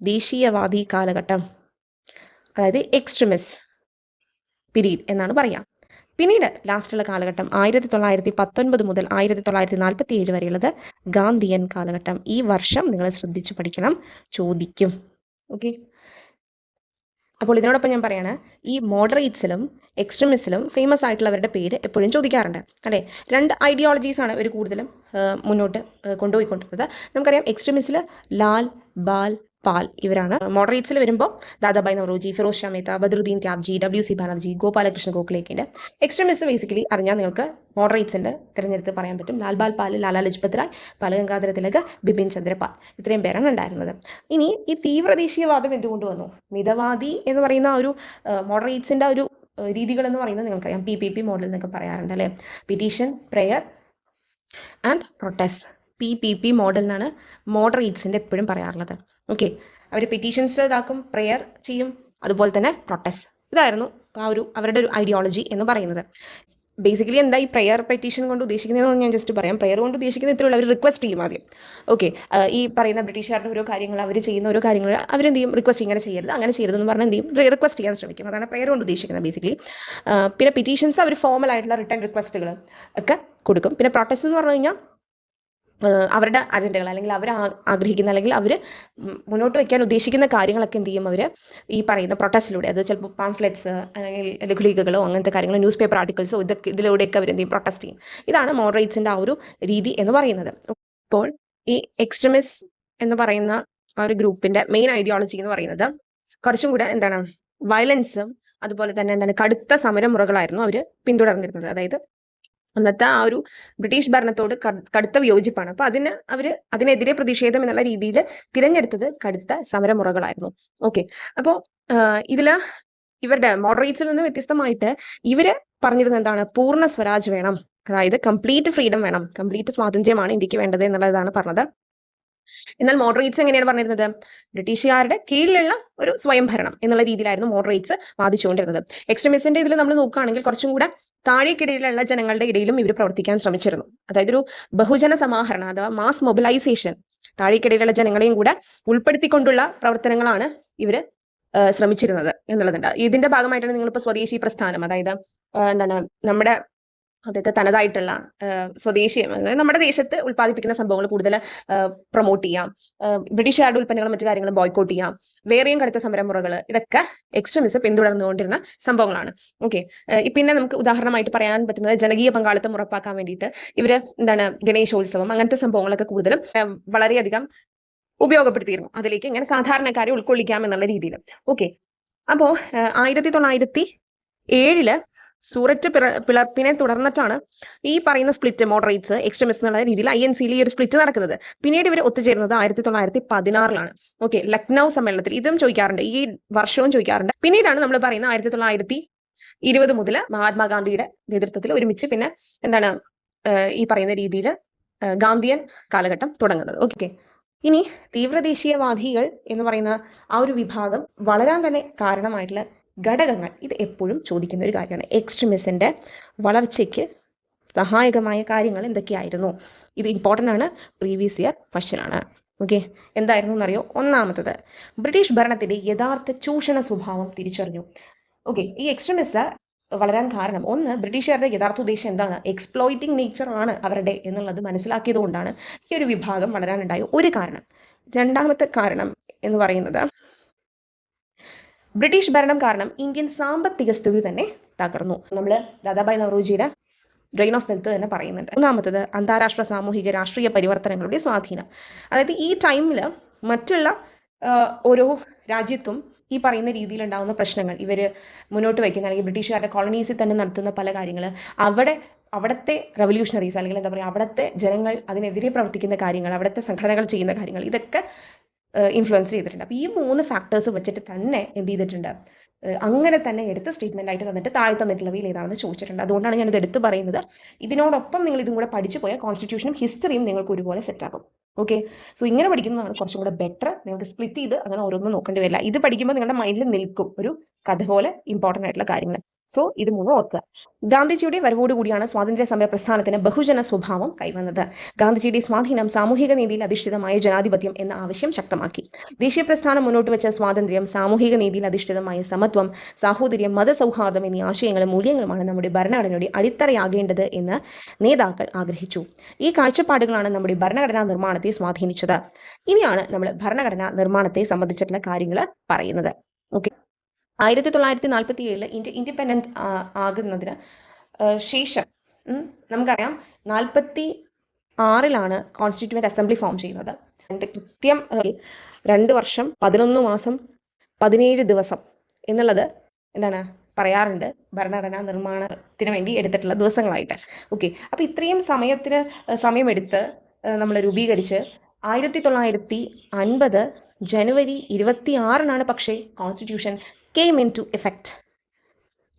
ദേശീയവാദി കാലഘട്ടം, അതായത് എക്സ്ട്രീമിസ്റ്റ് പീരീഡ് എന്നാണ് പറയാം. പിന്നീട് ലാസ്റ്റുള്ള കാലഘട്ടം 1919 മുതൽ 1947 വരെയുള്ളത് ഗാന്ധിയൻ കാലഘട്ടം. ഈ വർഷം നിങ്ങൾ ശ്രദ്ധിച്ച് പഠിക്കണം, ചോദിക്കും. ഓക്കെ, അപ്പോൾ ഇതിനോടൊപ്പം ഞാൻ പറയാണ്, ഈ മോഡറേറ്റ്സിലും എക്സ്ട്രീമിസ്റ്റിലും ഫേമസ് ആയിട്ടുള്ളവരുടെ പേര് എപ്പോഴും ചോദിക്കാറുണ്ട് അല്ലേ. 2 ഐഡിയോളജീസാണ് ഇവർ കൂടുതലും മുന്നോട്ട് കൊണ്ടുപോയിക്കൊണ്ടിരുന്നത്. നമുക്കറിയാം എക്സ്ട്രീമിസ്റ്റിൽ ലാൽ, ബാൽ, പാൽ ഇവരാണ്. മോഡറേറ്റ്സിൽ വരുമ്പോൾ ദാദാഭായ് നവറോജി, ഫിറോസ് ഷാ മേത്ത, ബദ്രുദ്ദീൻ ത്യാബ്ജി, WC ബാനർജി, ഗോപാലകൃഷ്ണ ഗോഖലെയൊക്കെ ഉണ്ട്. എക്സ്ട്രീമിസ്റ്റ് ബേസിക്കലി അറിഞ്ഞാൽ നിങ്ങൾക്ക് മോഡറേറ്റ്സിൻ്റെ തിരഞ്ഞെടുത്ത് പറയാൻ പറ്റും. ലാൽബാൽ പാൽ, ലാലാ ലജ്പത് റായ്, ബാലഗംഗാധര തിലക്, ബിപിൻ ചന്ദ്രപാൽ, ഇത്രയും പേരാണ് ഉണ്ടായിരുന്നത്. ഇനി ഈ തീവ്രദേശീയവാദം എന്തുകൊണ്ട് വന്നു? മിതവാദി എന്ന് പറയുന്ന ഒരു മോഡറേറ്റ്സിൻ്റെ ഒരു രീതികൾ എന്ന് പറയുന്നത് നിങ്ങൾക്കറിയാം, PPP മോഡൽ എന്നൊക്കെ പറയാറുണ്ട് അല്ലേ. Petition, prayer and protest. PPP model എന്നാണ് മോഡറേറ്റ്സിൻ്റെ എപ്പോഴും പറയാറുള്ളത്. ഓക്കെ, അവർ പിറ്റീഷൻസ് ഇതാക്കും, പ്രെയർ ചെയ്യും, അതുപോലെ തന്നെ പ്രൊട്ടസ്റ്റ്. ഇതായിരുന്നു ആ ഒരു അവരുടെ ഒരു ഐഡിയോളജി എന്ന് പറയുന്നത്. ബേസിക്കലി എന്താ ഈ പ്രെയർ പെറ്റീഷൻ കൊണ്ട് ഉദ്ദേശിക്കുന്നതെന്ന് ഞാൻ ജസ്റ്റ് പറയാം. പ്രെയർ കൊണ്ട് ഉദ്ദേശിക്കുന്നത് ഇത്രയുള്ള അവർ റിക്വസ്റ്റ് ചെയ്യും ആദ്യം. ഓക്കെ, ഈ പറയുന്ന ബ്രിട്ടീഷുകാരുടെ ഓരോ കാര്യങ്ങൾ, അവർ ചെയ്യുന്ന ഓരോ കാര്യങ്ങൾ അവരെന്ത് ചെയ്യും, റിക്വസ്റ്റ് ഇങ്ങനെ ചെയ്യരുത്, അങ്ങനെ ചെയ്യരുതെന്ന് പറഞ്ഞാൽ എന്ത് ചെയ്യും, റിക്വസ്റ്റ് ചെയ്യാൻ ശ്രമിക്കും. അതാണ് പ്രെയർ കൊണ്ട് ഉദ്ദേശിക്കുന്നത് ബേസിക്കലി. പിന്നെ പിറ്റീഷൻസ് അവർ ഫോമൽ ആയിട്ടുള്ള റിട്ടേൺ റിക്വസ്റ്റുകൾ ഒക്കെ കൊടുക്കും. പിന്നെ പ്രൊട്ടസ്റ്റ് എന്ന് പറഞ്ഞു കഴിഞ്ഞാൽ അവരുടെ അജണ്ടകൾ അല്ലെങ്കിൽ അവർ ആഗ്രഹിക്കുന്ന അല്ലെങ്കിൽ അവർ മുന്നോട്ട് വയ്ക്കാൻ ഉദ്ദേശിക്കുന്ന കാര്യങ്ങളൊക്കെ എന്ത് ചെയ്യും, അവർ ഈ പറയുന്ന പ്രൊട്ടസ്റ്റിലൂടെ, അത് ചിലപ്പോൾ പാംഫ്ലെറ്റ്സ് അല്ലെങ്കിൽ ലഘുലേഖകളോ അങ്ങനത്തെ കാര്യങ്ങളോ ന്യൂസ് പേപ്പർ ആർട്ടിക്കിൾസോ ഇതിലൂടെയൊക്കെ അവർ എന്ത് ചെയ്യും, പ്രൊട്ടസ്റ്റ് ചെയ്യും. ഇതാണ് മോഡറേറ്റ്സിൻ്റെ ആ ഒരു രീതി എന്ന് പറയുന്നത്. അപ്പോൾ ഈ എക്സ്ട്രീമിസ്റ്റ് എന്ന് പറയുന്ന ആ ഒരു ഗ്രൂപ്പിൻ്റെ മെയിൻ ഐഡിയോളജി എന്ന് പറയുന്നത് കുറച്ചും കൂടെ എന്താണ്, വയലൻസും അതുപോലെ തന്നെ എന്താണ് കടുത്ത സമരമുറകളായിരുന്നു അവർ പിന്തുടർന്നിരുന്നത്. അതായത് അന്നത്തെ ആ ഒരു ബ്രിട്ടീഷ് ഭരണത്തോട് കടുത്ത വിയോജിപ്പാണ്. അപ്പോൾ അതിനെതിരെ പ്രതിഷേധം എന്നുള്ള രീതിയിൽ തിരഞ്ഞെടുത്തത് കടുത്ത സമരമുറകളായിരുന്നു. ഓക്കെ, അപ്പോൾ ഇവരുടെ മോഡറേറ്റ്സിൽ നിന്ന് വ്യത്യസ്തമായിട്ട് ഇവര് പറഞ്ഞിരുന്നത് എന്താണ്, പൂർണ്ണ സ്വരാജ് വേണം, അതായത് കംപ്ലീറ്റ് ഫ്രീഡം വേണം, കംപ്ലീറ്റ് സ്വാതന്ത്ര്യമാണ് ഇന്ത്യക്ക് വേണ്ടത് എന്നുള്ളതാണ് പറഞ്ഞത്. എന്നാൽ മോഡറേറ്റ്സ് എങ്ങനെയാണ് പറഞ്ഞിരുന്നത്, ബ്രിട്ടീഷുകാരുടെ കീഴിലുള്ള ഒരു സ്വയംഭരണം എന്നുള്ള രീതിയിലായിരുന്നു മോഡറേറ്റ്സ് വാദിച്ചുകൊണ്ടിരുന്നത്. എക്സ്ട്രീമിസ്റ്റിന്റെ ഇതിൽ നമ്മൾ നോക്കുകയാണെങ്കിൽ കുറച്ചും കൂടെ താഴേക്കിടയിലുള്ള ജനങ്ങളുടെ ഇടയിലും ഇവർ പ്രവർത്തിക്കാൻ ശ്രമിച്ചിരുന്നു. അതായത് ഒരു ബഹുജന സമാഹരണം അഥവാ മാസ് മൊബിലൈസേഷൻ, താഴേക്കിടയിലുള്ള ജനങ്ങളെയും കൂടെ ഉൾപ്പെടുത്തിക്കൊണ്ടുള്ള പ്രവർത്തനങ്ങളാണ് ഇവർ ശ്രമിച്ചിരുന്നത് എന്നുള്ളതുണ്ട്. ഇതിന്റെ ഭാഗമായിട്ടാണ് നിങ്ങളിപ്പോൾ സ്വദേശി പ്രസ്ഥാനം, അതായത് എന്താണ് നമ്മുടെ അതായത് തനതായിട്ടുള്ള സ്വദേശി, അതായത് നമ്മുടെ ദേശത്ത് ഉൽപ്പാദിപ്പിക്കുന്ന സംഭവങ്ങൾ കൂടുതൽ പ്രൊമോട്ട് ചെയ്യാം, ബ്രിട്ടീഷുകാരുടെ ഉൽപ്പന്നങ്ങളും മറ്റു കാര്യങ്ങളും ബോയ്ക്കോട്ട് ചെയ്യാം, വേറെയും കടുത്ത സമരമുറകൾ, ഇതൊക്കെ എക്സ്ട്രീമിസ്റ്റ് പിന്തുടർന്നുകൊണ്ടിരുന്ന സംഭവങ്ങളാണ്. ഓക്കെ, പിന്നെ നമുക്ക് ഉദാഹരണമായിട്ട് പറയാൻ പറ്റുന്നത് ജനകീയ പങ്കാളിത്തം ഉറപ്പാക്കാൻ വേണ്ടിയിട്ട് ഇവർ എന്താണ് ഗണേശോത്സവം അങ്ങനത്തെ സംഭവങ്ങളൊക്കെ കൂടുതലും വളരെയധികം ഉപയോഗപ്പെടുത്തിയിരുന്നു. അതിലേക്ക് ഇങ്ങനെ സാധാരണക്കാരെ ഉൾക്കൊള്ളിക്കാം എന്നുള്ള രീതിയിൽ. ഓക്കെ, അപ്പോൾ 1907 സൂററ്റ് പിളർപ്പിനെ തുടർന്നിട്ടാണ് ഈ പറയുന്ന സ്പ്ലിറ്റ്, മോഡറേറ്റ്സ് എക്സ്ട്രീമിസ്റ്റ് എന്നുള്ള രീതിയിൽ INC ഈ ഒരു സ്പ്ലിറ്റ് നടക്കുന്നത്. പിന്നീട് ഇവർ ഒത്തുചേരുന്നത് 1916 ഓക്കെ, ലക്നൗ സമ്മേളനത്തിൽ. ഇതും ചോദിക്കാറുണ്ട്, ഈ വർഷവും ചോദിക്കാറുണ്ട്. പിന്നീടാണ് നമ്മൾ പറയുന്ന 1920 മുതൽ മഹാത്മാഗാന്ധിയുടെ നേതൃത്വത്തിൽ ഒരുമിച്ച് പിന്നെ എന്താണ് ഈ പറയുന്ന രീതിയിൽ ഗാന്ധിയൻ കാലഘട്ടം തുടങ്ങുന്നത്. ഓക്കെ, ഇനി തീവ്രദേശീയവാദികൾ എന്ന് പറയുന്ന ആ ഒരു വിഭാഗം വളരാൻ തന്നെ കാരണമായിട്ടുള്ള ഘടകങ്ങൾ, ഇത് എപ്പോഴും ചോദിക്കുന്ന ഒരു കാര്യമാണ്. എക്സ്ട്രീമിസ്റ്റിൻ്റെ വളർച്ചയ്ക്ക് സഹായകമായ കാര്യങ്ങൾ എന്തൊക്കെയായിരുന്നു? ഇത് ഇമ്പോർട്ടൻ്റ് ആണ്, പ്രീവിയസ് ഇയർ ക്വസ്റ്റ്യനാണ്. ഓക്കെ, എന്തായിരുന്നു എന്നറിയോ? ഒന്നാമത്തത്, ബ്രിട്ടീഷ് ഭരണത്തിൻ്റെ യഥാർത്ഥ ചൂഷണ സ്വഭാവം തിരിച്ചറിഞ്ഞു. ഓക്കെ, ഈ എക്സ്ട്രീമിസ്റ്റ് വളരാൻ കാരണം ഒന്ന്, ബ്രിട്ടീഷുകാരുടെ യഥാർത്ഥ ഉദ്ദേശം എന്താണ്, എക്സ്പ്ലോയിറ്റിംഗ് നേച്ചർ ആണ് അവരുടെ എന്നുള്ളത് മനസ്സിലാക്കിയത് കൊണ്ടാണ് ഈ ഒരു വിഭാഗം വളരാനുണ്ടായ ഒരു കാരണം. രണ്ടാമത്തെ കാരണം എന്ന് പറയുന്നത്, ബ്രിട്ടീഷ് ഭരണം കാരണം ഇന്ത്യൻ സാമ്പത്തിക സ്ഥിതി തന്നെ തകർന്നു. നമ്മൾ ദാദാഭായ് നവറോജിയുടെ ഡ്രെയിൻ ഓഫ് വെൽത്ത് തന്നെ പറയുന്നുണ്ട്. മൂന്നാമത്തത്, അന്താരാഷ്ട്ര സാമൂഹിക രാഷ്ട്രീയ പരിവർത്തനങ്ങളുടെ സ്വാധീനം. അതായത് ഈ ടൈമിൽ മറ്റുള്ള ഓരോ രാജ്യത്തും ഈ പറയുന്ന രീതിയിലുണ്ടാകുന്ന പ്രശ്നങ്ങൾ ഇവർ മുന്നോട്ട് വയ്ക്കുന്ന അല്ലെങ്കിൽ ബ്രിട്ടീഷുകാരുടെ കോളനീസിൽ തന്നെ നടത്തുന്ന പല കാര്യങ്ങൾ അവിടുത്തെ റവല്യൂഷണറീസ് അല്ലെങ്കിൽ എന്താ പറയുക അവിടുത്തെ ജനങ്ങൾ അതിനെതിരെ പ്രവർത്തിക്കുന്ന കാര്യങ്ങൾ അവിടുത്തെ സംഘടനകൾ ചെയ്യുന്ന കാര്യങ്ങൾ ഇതൊക്കെ ഇൻഫ്ലുവൻസ് ചെയ്തിട്ടുണ്ട്. അപ്പോൾ ഈ 3 ഫാക്ടേഴ്സ് വെച്ചിട്ട് തന്നെ എന്ത് ചെയ്തിട്ടുണ്ട്, അങ്ങനെ തന്നെ എടുത്ത് സ്റ്റേറ്റ്മെൻ്റ് ആയിട്ട് തന്നിട്ട് താഴെ തന്നിട്ടുള്ളവയിൽ ഏതാണെന്ന് ചോദിച്ചിട്ടുണ്ട്. അതുകൊണ്ടാണ് ഞാനിത് എടുത്ത് പറയുന്നത്. ഇതിനോടൊപ്പം നിങ്ങൾ ഇതും കൂടെ പഠിച്ചു പോയാൽ കോൺസ്റ്റിറ്റ്യൂഷനും ഹിസ്റ്ററിയും നിങ്ങൾക്ക് ഒരുപോലെ സെറ്റാകും. ഓക്കെ, സോ ഇങ്ങനെ പഠിക്കുന്നതാണ് കുറച്ചും കൂടെ ബെറ്റർ. നിങ്ങൾക്ക് സ്പ്ലിറ്റ് ചെയ്ത് അങ്ങനെ ഓരോന്നും നോക്കേണ്ടി വരില്ല. ഇത് പഠിക്കുമ്പോൾ നിങ്ങളുടെ മൈൻഡിൽ നിൽക്കും ഒരു കഥ പോലെ ഇമ്പോർട്ടൻ്റ് ആയിട്ടുള്ള കാര്യങ്ങൾ. സോ ഇത് 3 ഓർക്കുക. ഗാന്ധിജിയുടെ വരവോടുകൂടിയാണ് സ്വാതന്ത്ര്യ സമര പ്രസ്ഥാനത്തിന് ബഹുജന സ്വഭാവം കൈവന്നത്. ഗാന്ധിജിയുടെ സ്വാധീനം സാമൂഹിക നീതിയിൽ അധിഷ്ഠിതമായ ജനാധിപത്യം എന്ന ആവശ്യം ശക്തമാക്കി. ദേശീയ പ്രസ്ഥാനം മുന്നോട്ട് വെച്ച സ്വാതന്ത്ര്യം, സാമൂഹിക നീതിയിൽ അധിഷ്ഠിതമായ സമത്വം, സാഹോദര്യം, മതസൗഹാർദ്ദം എന്നീ ആശയങ്ങളും മൂല്യങ്ങളുമാണ് നമ്മുടെ ഭരണഘടനയുടെ അടിത്തറയാകേണ്ടത് എന്ന് നേതാക്കൾ ആഗ്രഹിച്ചു. ഈ കാഴ്ചപ്പാടുകളാണ് നമ്മുടെ ഭരണഘടനാ നിർമ്മാണത്തെ സ്വാധീനിച്ചത്. ഇനിയാണ് നമ്മൾ ഭരണഘടനാ നിർമ്മാണത്തെ സംബന്ധിച്ചിട്ടുള്ള കാര്യങ്ങൾ പറയുന്നത്. ഓക്കെ, 1947 ഇന്ത്യ ഇൻഡിപെൻഡൻറ്റ് ആകുന്നതിന് ശേഷം നമുക്കറിയാം 46 കോൺസ്റ്റിറ്റ്യൂവൻ്റ് അസംബ്ലി ഫോം ചെയ്യുന്നത്. കൃത്യം 2 വർഷം 11 മാസം 17 ദിവസം എന്നുള്ളത് എന്താണ് പറയാറുണ്ട് ഭരണഘടനാ നിർമ്മാണത്തിന് വേണ്ടി എടുത്തിട്ടുള്ള ദിവസങ്ങളായിട്ട്. ഓക്കെ, അപ്പോൾ ഇത്രയും സമയമെടുത്ത് നമ്മൾ രൂപീകരിച്ച് 1950 ജനുവരി 26 പക്ഷേ constitution came into effect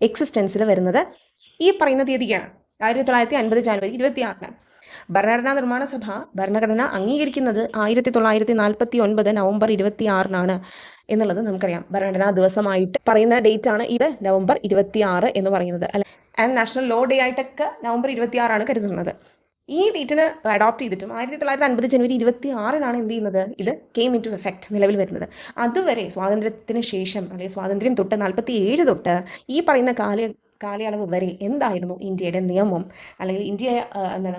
എക്സിസ്റ്റൻസിൽ വരുന്നത് ഈ പറയുന്ന തീയതിക്കാണ്, 1950 ജനുവരി 26. ഭരണഘടനാ നിർമ്മാണ സഭ ഭരണഘടന അംഗീകരിക്കുന്നത് 1949 നവംബർ 26 എന്നുള്ളത് നമുക്കറിയാം. ഭരണഘടനാ ദിവസമായിട്ട് പറയുന്ന ഡേറ്റ് ആണ് ഇത്, നവംബർ 26 എന്ന് പറയുന്നത് അല്ലെ. ആൻഡ് നാഷണൽ ലോ ഡേ ആയിട്ടൊക്കെ നവംബർ 26 കരുതുന്നത്. ഈ ഡേറ്റിന് അഡോപ്റ്റ് ചെയ്തിട്ടും 1950 ജനുവരി 26 എന്ത് ചെയ്യുന്നത്, ഇത് കെയിം ഇൻ ടു എഫക്റ്റ് നിലവിൽ വരുന്നത്. അതുവരെ സ്വാതന്ത്ര്യത്തിന് ശേഷം അല്ലെങ്കിൽ സ്വാതന്ത്ര്യം തൊട്ട് 47 തൊട്ട് ഈ പറയുന്ന കാലയളവ് വരെ എന്തായിരുന്നു ഇന്ത്യയുടെ നിയമം അല്ലെങ്കിൽ ഇന്ത്യ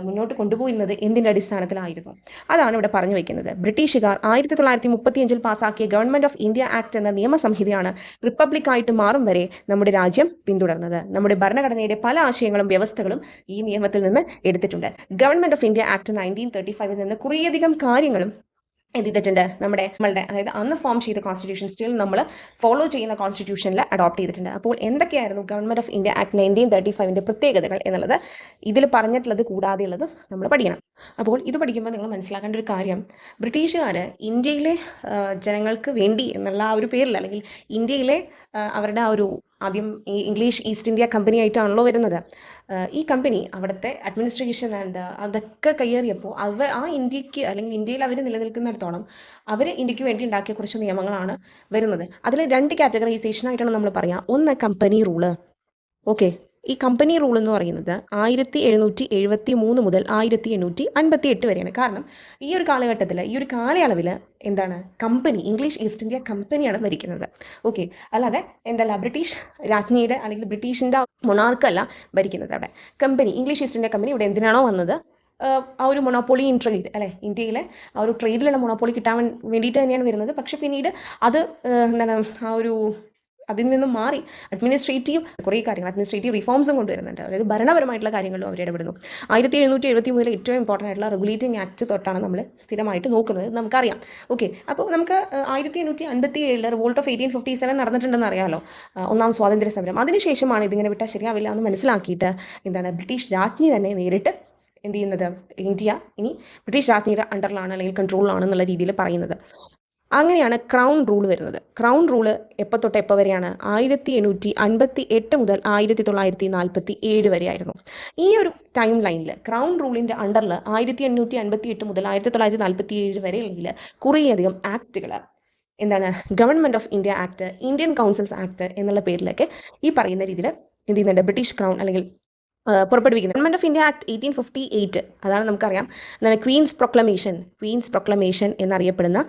മുന്നോട്ട് കൊണ്ടുപോയിരുന്നത് എന്തിൻ്റെ അടിസ്ഥാനത്തിലായിരുന്നു, അതാണ് ഇവിടെ പറഞ്ഞു വയ്ക്കുന്നത്. ബ്രിട്ടീഷുകാർ 1935 പാസാക്കിയ ഗവൺമെൻറ് ഓഫ് ഇന്ത്യ ആക്ട് എന്ന നിയമസംഹിതയാണ് റിപ്പബ്ലിക്കായിട്ട് മാറും വരെ നമ്മുടെ രാജ്യം പിന്തുടർന്നത്. നമ്മുടെ ഭരണഘടനയുടെ പല ആശയങ്ങളും വ്യവസ്ഥകളും ഈ നിയമത്തിൽ നിന്ന് എടുത്തിട്ടുണ്ട്. ഗവൺമെൻറ് ഓഫ് ഇന്ത്യ ആക്ട് 1935 നിന്ന് കുറേയധികം കാര്യങ്ങളും എന്ത് ചെയ്തിട്ടുണ്ട്, നമ്മളുടെ അതായത് അന്ന് ഫോം ചെയ്ത കോൺസ്റ്റിറ്റ്യൂഷൻ സ്റ്റിൽ നമ്മൾ ഫോളോ ചെയ്യുന്ന കോൺസ്റ്റിറ്റ്യൂഷനിൽ അഡോപ്റ്റ് ചെയ്തിട്ടുണ്ട്. അപ്പോൾ എന്തൊക്കെയായിരുന്നു ഗവൺമെൻറ് ഓഫ് ഇന്ത്യ ആക്ട് 1935 പ്രത്യേകതകൾ എന്നുള്ളത് ഇതിൽ പറഞ്ഞിട്ടുള്ളത് കൂടാതെയുള്ളത് നമ്മൾ പഠിക്കണം. അപ്പോൾ ഇത് പഠിക്കുമ്പോൾ നിങ്ങൾ മനസ്സിലാക്കേണ്ട ഒരു കാര്യം, ബ്രിട്ടീഷുകാർ ഇന്ത്യയിലെ ജനങ്ങൾക്ക് വേണ്ടി എന്നുള്ള ആ ഒരു പേരിൽ അല്ലെങ്കിൽ ഇന്ത്യയിലെ അവരുടെ ആ ഒരു ആദ്യം ഈ ഇംഗ്ലീഷ് ഈസ്റ്റ് ഇന്ത്യ കമ്പനി ആയിട്ടാണല്ലോ വരുന്നത്. ഈ കമ്പനി അവിടുത്തെ അഡ്മിനിസ്ട്രേഷൻ ആൻഡ് അതൊക്കെ കയ്യേറിയപ്പോൾ ആ ഇന്ത്യക്ക് അല്ലെങ്കിൽ ഇന്ത്യയിൽ അവർ നിലനിൽക്കുന്നിടത്തോളം അവർ ഇന്ത്യക്ക് വേണ്ടി ഉണ്ടാക്കിയ കുറച്ച് നിയമങ്ങളാണ് വരുന്നത്. അതിൽ 2 കാറ്റഗറൈസേഷൻ ആയിട്ടാണ് നമ്മൾ പറയുക. ഒന്ന് കമ്പനി റൂള്. ഓക്കെ, ഈ കമ്പനി റൂൾ എന്ന് പറയുന്നത് 1773 മുതൽ 1858 വരെയാണ്. കാരണം ഈ ഒരു കാലഘട്ടത്തിൽ ഈ ഒരു കാലയളവിൽ എന്താണ് കമ്പനി ഇംഗ്ലീഷ് ഈസ്റ്റ് ഇന്ത്യ കമ്പനിയാണ് ഭരിക്കുന്നത്. ഓക്കെ, അല്ലാതെ എന്തല്ല ബ്രിട്ടീഷ് രാജ്ഞിയുടെ അല്ലെങ്കിൽ ബ്രിട്ടീഷിൻ്റെ മൊണാർക്കല്ല ഭരിക്കുന്നത്. അവിടെ company English east India company ഇവിടെ എന്തിനാണോ വന്നത് ആ ഒരു മൊണോപ്പൊളി ഇൻ ട്രേഡ് അല്ലേ, ഇന്ത്യയിലെ ആ ഒരു ട്രേഡിലുള്ള മൊണോപ്പൊളി കിട്ടാൻ വേണ്ടിയിട്ട് തന്നെയാണ് വരുന്നത്. പക്ഷെ പിന്നീട് അത് എന്താണ് ആ ഒരു അതിൽ നിന്നും മാറി കുറേ കാര്യങ്ങൾ അഡ്മിനിസ്ട്രേറ്റീവ് റിഫോംസും കൊണ്ടുവരുന്നുണ്ട്. അതായത് ഭരണപരമായിട്ടുള്ള കാര്യങ്ങളിലും അവർ ഇടപെടുന്നു. 1773 ഏറ്റവും ഇമ്പോർട്ടൻ്റ് ആയിട്ടുള്ള റെഗുലേറ്റിംഗ് ആക്ട് തൊട്ടാണ് നമ്മൾ സ്ഥിരമായിട്ട് നോക്കുന്നത്, നമുക്കറിയാം. ഓക്കെ, അപ്പോൾ നമുക്ക് 1857 റിവോൾട്ട് ഓഫ് 1857 നടന്നിട്ടുണ്ടെന്ന് അറിയാമല്ലോ, ഒന്നാം സ്വാതന്ത്ര്യ സമരം. അതിനുശേഷമാണ് ഇതിങ്ങനെ വിട്ടാൽ ശരിയാവില്ല എന്ന് മനസ്സിലാക്കിയിട്ട് എന്താണ് ബ്രിട്ടീഷ് രാജ്ഞി തന്നെ നേരിട്ട് എന്ത് ചെയ്യുന്നത്, ഇന്ത്യ ഇനി ബ്രിട്ടീഷ് രാജ്ഞിയുടെ അണ്ടറിലാണ് അല്ലെങ്കിൽ കൺട്രോളിലാണെന്നുള്ള രീതിയിൽ പറയുന്നത്. അങ്ങനെയാണ് ക്രൗൺ റൂൾ വരുന്നത്. ക്രൗൺ റൂള് എപ്പോൾ തൊട്ട് എപ്പോൾ വരെയാണ്, 1858 മുതൽ 1947 വരെയായിരുന്നു. ഈ ഒരു ടൈം ലൈനിൽ ക്രൗൺ റൂളിൻ്റെ അണ്ടറിൽ 1858 മുതൽ 1947 വരെ ഉള്ളതിൽ കുറേയധികം ആക്ടുകൾ എന്താണ് government of India act, Indian councils act എന്നുള്ള പേരിലൊക്കെ ഈ പറയുന്ന രീതിയിൽ എന്ത് ചെയ്യുന്നുണ്ട് ബ്രിട്ടീഷ് ക്രൗൺ അല്ലെങ്കിൽ പുറപ്പെടുവിക്കുന്നത്. ഗവൺമെൻറ് ഓഫ് ഇന്ത്യ ആക്ട് 1858 അതാണ് നമുക്കറിയാം എന്താണ് ക്വീൻസ് പ്രൊക്ലമേഷൻ എന്നറിയപ്പെടുന്ന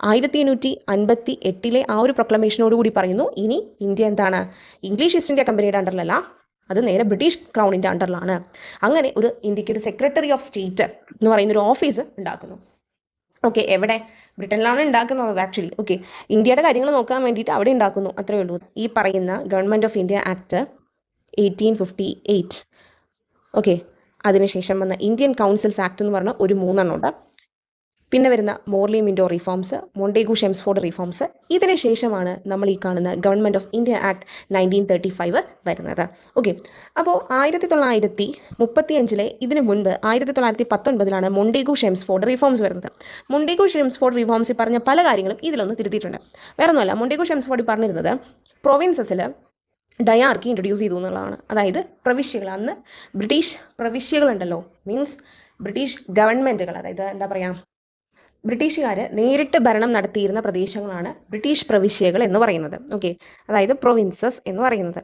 1858 ആ ഒരു പ്രൊക്ലമേഷനോടുകൂടി പറയുന്നു ഇനി ഇന്ത്യ എന്താണ് ഇംഗ്ലീഷ് ഈസ്റ്റ് ഇന്ത്യ കമ്പനിയുടെ അണ്ടറിലല്ല, അത് നേരെ ബ്രിട്ടീഷ് ക്രൗണിൻ്റെ അണ്ടറിലാണ്. അങ്ങനെ ഒരു ഇന്ത്യക്ക് ഒരു സെക്രട്ടറി ഓഫ് സ്റ്റേറ്റ് എന്ന് പറയുന്ന ഒരു ഓഫീസ് ഉണ്ടാക്കുന്നു. ഓക്കെ, എവിടെ ബ്രിട്ടനിലാണ് ഉണ്ടാക്കുന്നത് ആക്ച്വലി. ഓക്കെ, ഇന്ത്യയുടെ കാര്യങ്ങൾ നോക്കാൻ വേണ്ടിയിട്ട് അവിടെ ഉണ്ടാക്കുന്നു, അത്രയേ ഉള്ളൂ. ഈ പറയുന്ന government of India act 1858. Okay, അതിനുശേഷം വന്ന ഇന്ത്യൻ കൗൺസിൽസ് ആക്ട് എന്ന് പറഞ്ഞ ഒരു 3 ഉണ്ട്. പിന്നെ വരുന്ന Morley Minto reforms, Montagu Chelmsford reforms. ഇതിന് ശേഷമാണ് നമ്മൾ ഈ കാണുന്ന ഗവൺമെൻറ് ഓഫ് ഇന്ത്യ ആക്ട് 1935 വരുന്നത്. ഓക്കെ, അപ്പോൾ 1935 ഇതിന് മുൻപ് 1919 മൊണ്ടേഗു ഷെംസ്ഫോർഡ് റിഫോംസ് വരുന്നത്. മൊണ്ടേഗു ഷെംസ്ഫോർഡ് റിഫോംസിൽ പറഞ്ഞ പല കാര്യങ്ങളും ഇതിലൊന്ന് തിരുത്തിയിട്ടുണ്ട്. വേറെ ഒന്നുമല്ല, മൊണ്ടേഗു ഷെംസ്ഫോർഡ് പറഞ്ഞിരുന്നത് പ്രൊവിൻസസിൽ ഡയാർക്കി ഇൻട്രൊഡ്യൂസ് ചെയ്തു എന്നുള്ളതാണ്. അതായത് പ്രവിശ്യകൾ, അന്ന് ബ്രിട്ടീഷ് പ്രവിശ്യകളുണ്ടല്ലോ, മീൻസ് ബ്രിട്ടീഷ് ഗവൺമെൻറ്റുകൾ, അതായത് എന്താ പറയുക, ബ്രിട്ടീഷുകാർ നേരിട്ട് ഭരണം നടത്തിയിരുന്ന പ്രദേശങ്ങളാണ് ബ്രിട്ടീഷ് പ്രവിശ്യകൾ എന്ന് പറയുന്നത്. ഓക്കെ, അതായത് പ്രൊവിൻസസ് എന്ന് പറയുന്നത്.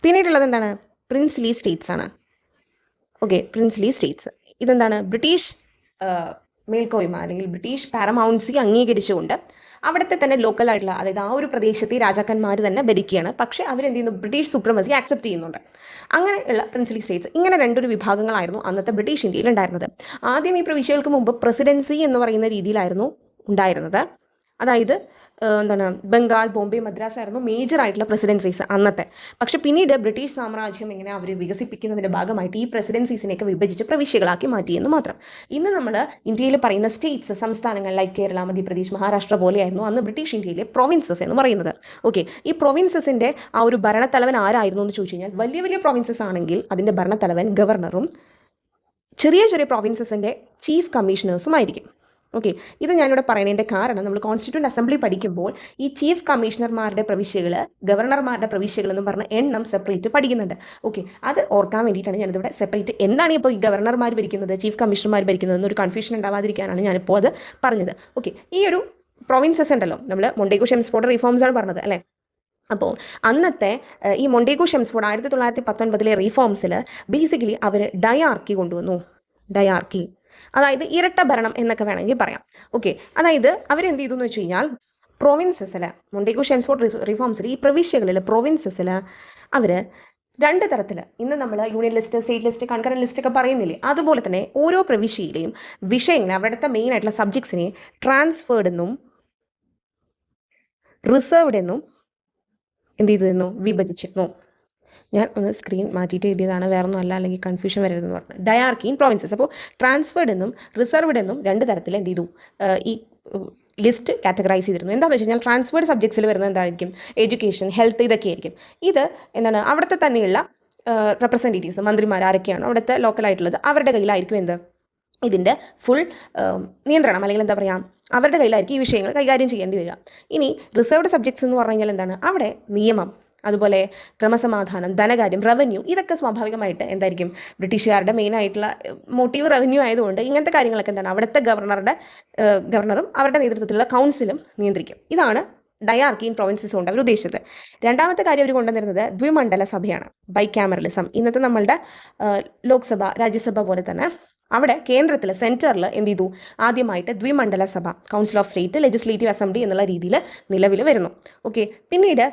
പിന്നീടുള്ളത് എന്താണ്? പ്രിൻസ്ലി സ്റ്റേറ്റ്സ് ആണ്. ഓക്കെ, പ്രിൻസ്ലി സ്റ്റേറ്റ്സ് ഇതെന്താണ്? ബ്രിട്ടീഷ് മേൽക്കോയ്മ അല്ലെങ്കിൽ ബ്രിട്ടീഷ് പാരമൗൺസി അംഗീകരിച്ചുകൊണ്ട് അവിടുത്തെ തന്നെ ലോക്കലായിട്ടുള്ള, അതായത് ആ ഒരു പ്രദേശത്തെ രാജാക്കന്മാർ തന്നെ ഭരിക്കുകയാണ്. പക്ഷേ അവരെന്ത് ചെയ്യുന്നു? ബ്രിട്ടീഷ് സുപ്രമസി ആക്സെപ്റ്റ് ചെയ്യുന്നുണ്ട്. അങ്ങനെയുള്ള പ്രിൻസ്ലി സ്റ്റേറ്റ്സ്, ഇങ്ങനെ രണ്ടൊരു വിഭാഗങ്ങളായിരുന്നു അന്നത്തെ ബ്രിട്ടീഷ് ഇന്ത്യയിൽ ഉണ്ടായിരുന്നത്. ആദ്യം ഈ പ്രവിശ്യകൾക്ക് മുമ്പ് പ്രസിഡൻസി എന്ന് പറയുന്ന രീതിയിലായിരുന്നു ഉണ്ടായിരുന്നത്. അതായത് എന്താണ്, ബംഗാൾ, ബോംബെ, മദ്രാസ് ആയിരുന്നു മേജർ ആയിട്ടുള്ള പ്രസിഡൻസീസ് അന്നത്തെ. പക്ഷേ പിന്നീട് ബ്രിട്ടീഷ് സാമ്രാജ്യം ഇങ്ങനെ അവർ വികസിപ്പിക്കുന്നതിൻ്റെ ഭാഗമായിട്ട് ഈ പ്രസിഡൻസീസിനെയൊക്കെ വിഭജിച്ച് പ്രവിശ്യകളാക്കി മാറ്റിയെന്ന് മാത്രം. ഇന്ന് നമ്മൾ ഇന്ത്യയിൽ പറയുന്ന സ്റ്റേറ്റ്സ്, സംസ്ഥാനങ്ങൾ ലൈക്ക് കേരള, മധ്യപ്രദേശ്, മഹാരാഷ്ട്ര പോലെയായിരുന്നു അന്ന് ബ്രിട്ടീഷ് ഇന്ത്യയിലെ പ്രൊവിൻസസ് എന്ന് പറയുന്നത്. ഓക്കെ, ഈ പ്രൊവിൻസസിൻ്റെ ആ ഒരു ഭരണത്തലവൻ ആരായിരുന്നു എന്ന് ചോദിച്ചു കഴിഞ്ഞാൽ, വലിയ വലിയ പ്രൊവിൻസസ് ആണെങ്കിൽ അതിൻ്റെ ഭരണത്തലവൻ ഗവർണറും, ചെറിയ ചെറിയ പ്രൊവിൻസസിൻ്റെ ചീഫ് കമ്മീഷണേഴ്സും ആയിരിക്കും. ഓക്കെ, ഇത് ഞാനിവിടെ പറയുന്നതിൻ്റെ കാരണം, നമ്മൾ കോൺസ്റ്റിറ്റ്യൂൻ്റ് അസംബ്ലി പഠിക്കുമ്പോൾ ഈ ചീഫ് കമ്മീഷണർമാരുടെ പ്രവിശ്യകൾ, ഗവർണർമാരുടെ പ്രവിശ്യകൾ എന്ന് പറഞ്ഞ എണ്ണം സെപ്പറേറ്റ് പഠിക്കുന്നുണ്ട്. ഓക്കെ, അത് ഓർക്കാൻ വേണ്ടിയിട്ടാണ് ഞാനിതിവിടെ സെപ്പറേറ്റ് എന്താണ് ഇപ്പോൾ ഈ ഗവർണർമാർ ഭരിക്കുന്നത്, ചീഫ് കമ്മീഷണർമാർ ഭരിക്കുന്നത് എന്നൊരു കൺഫ്യൂഷൻ ഉണ്ടാവാതിരിക്കാനാണ് ഞാനിപ്പോൾ അത് പറഞ്ഞത്. ഓക്കെ, ഈ ഒരു പ്രൊവിൻസസ് ഉണ്ടല്ലോ, നമ്മൾ മൊണ്ടേഗു ഷെംസ്ഫോർഡ് റിഫോംസ് ആണ് പറഞ്ഞത് അല്ലേ. അപ്പോൾ അന്നത്തെ ഈ മൊണ്ടേഗു ഷെംസ്ഫോർഡ് 1919 റീഫോംസിൽ ബേസിക്കലി അവർ ഡയാർക്കി കൊണ്ടുവന്നു. ഡയാർക്കി അതായത് ഇരട്ട ഭരണം എന്നൊക്കെ വേണമെങ്കിൽ പറയാം. ഓക്കെ, അതായത് അവരെന്ത് ചെയ്തു എന്ന് വെച്ച് കഴിഞ്ഞാൽ, പ്രൊവിൻസസിൽ, മൊണ്ടേഗു ഷെംസ്ഫോർഡ് റിഫോംസിൽ ഈ പ്രവിശ്യകളിൽ, പ്രൊവിൻസസിൽ അവർ രണ്ട് തരത്തിൽ, ഇന്ന് നമ്മൾ union list, state list, concurrent list ഒക്കെ പറയുന്നില്ലേ, അതുപോലെ തന്നെ ഓരോ പ്രവിശ്യയിലെയും വിഷയങ്ങൾ, അവിടുത്തെ മെയിൻ ആയിട്ടുള്ള സബ്ജക്ട്സിനെ ട്രാൻസ്ഫേർഡ് എന്നും റിസർവ്ഡ് എന്നും എന്ത് ചെയ്തിരുന്നു? വിഭജിച്ചിരുന്നു. ഞാൻ ഒന്ന് സ്ക്രീൻ മാറ്റിയിട്ട് എഴുതിയതാണ്, വേറെ ഒന്നും അല്ല, അല്ലെങ്കിൽ കൺഫ്യൂഷൻ വരരുതെന്ന് പറഞ്ഞു. Dyarchy in provinces. അപ്പോൾ ട്രാൻസ്ഫേർഡ് എന്നും റിസർവ്ഡ് എന്നും രണ്ട് തരത്തിൽ എന്ത് ചെയ്തു? ഈ ലിസ്റ്റ് കാറ്റഗറൈസ് ചെയ്തിരുന്നു. എന്താണെന്ന് വെച്ച് കഴിഞ്ഞാൽ, ട്രാൻസ്ഫേർഡ് സബ്ജക്ട്സിൽ വരുന്നത് എന്തായിരിക്കും? എഡ്യൂക്കേഷൻ, ഹെൽത്ത്, ഇതൊക്കെ ആയിരിക്കും. ഇത് എന്താണ്, അവിടുത്തെ തന്നെയുള്ള റെപ്രസെൻറ്റേറ്റീവ്സ്, മന്ത്രിമാർ ആരൊക്കെയാണ് അവിടുത്തെ ലോക്കലായിട്ടുള്ളത്, അവരുടെ കയ്യിലായിരിക്കും എന്ത്? ഇതിൻ്റെ ഫുൾ നിയന്ത്രണം, അല്ലെങ്കിൽ എന്താ പറയുക, അവരുടെ കയ്യിലായിരിക്കും ഈ വിഷയങ്ങൾ കൈകാര്യം ചെയ്യേണ്ടി വരിക. ഇനി റിസർവ്ഡ് സബ്ജക്ട്സ് എന്ന് പറഞ്ഞു കഴിഞ്ഞാൽ എന്താണ്? അവിടെ നിയമം, അതുപോലെ ക്രമസമാധാനം, ധനകാര്യം, റവന്യൂ, ഇതൊക്കെ സ്വാഭാവികമായിട്ട് എന്തായിരിക്കും? ബ്രിട്ടീഷുകാരുടെ മെയിൻ ആയിട്ടുള്ള മോട്ടീവ് റവന്യൂ ആയതുകൊണ്ട് ഇങ്ങനത്തെ കാര്യങ്ങളൊക്കെ എന്താണ്? അവിടുത്തെ ഗവർണറും അവരുടെ നേതൃത്വത്തിലുള്ള കൗൺസിലും നിയന്ത്രിക്കും. ഇതാണ് ഡയാർക്കി ഇൻ പ്രൊവിൻസസ് കൊണ്ട് അവർ ഉദ്ദേശിച്ചത്. രണ്ടാമത്തെ കാര്യം അവർ കൊണ്ടുവന്നിരുന്നത് ദ്വിമണ്ഡല സഭയാണ്, ബൈക്യാമറലിസം. ഇന്നത്തെ നമ്മളുടെ ലോക്സഭ, രാജ്യസഭ പോലെ തന്നെ അവിടെ കേന്ദ്രത്തിൽ, സെൻറ്ററിൽ എന്ത് ചെയ്തു? ആദ്യമായിട്ട് ദ്വിമണ്ഡല സഭ, council of state, legislative assembly എന്നുള്ള രീതിയിൽ നിലവിൽ വരുന്നു. ഓക്കെ, പിന്നീട്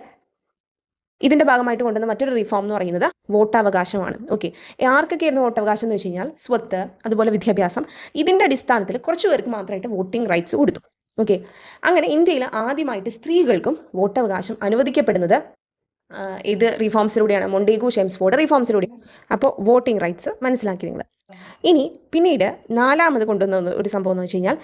ഇതിൻ്റെ ഭാഗമായിട്ട് കൊണ്ടുവന്ന മറ്റൊരു റിഫോം എന്ന് പറയുന്നത് വോട്ടവകാശമാണ്. ഓക്കെ, ആർക്കൊക്കെ ആയിരുന്നു വോട്ടവകാശം എന്ന് വെച്ച് കഴിഞ്ഞാൽ, സ്വത്ത്, അതുപോലെ വിദ്യാഭ്യാസം, ഇതിൻ്റെ അടിസ്ഥാനത്തിൽ കുറച്ച് പേർക്ക് മാത്രമായിട്ട് വോട്ടിംഗ് റൈറ്റ്സ് കൊടുത്തു. ഓക്കെ, അങ്ങനെ ഇന്ത്യയിൽ ആദ്യമായിട്ട് സ്ത്രീകൾക്കും വോട്ടവകാശം അനുവദിക്കപ്പെടുന്നത് ഇത് റിഫോംസിലൂടെയാണ്, മൊണ്ടേഗു ഷെംസ്ഫോർഡ് റിഫോംസിലൂടെ. അപ്പോൾ വോട്ടിംഗ് റൈറ്റ്സ് മനസ്സിലാക്കി നിങ്ങൾ. ഇനി പിന്നീട് നാലാമത് കൊണ്ടുവന്ന ഒരു സംഭവം എന്ന് വെച്ച് കഴിഞ്ഞാൽ,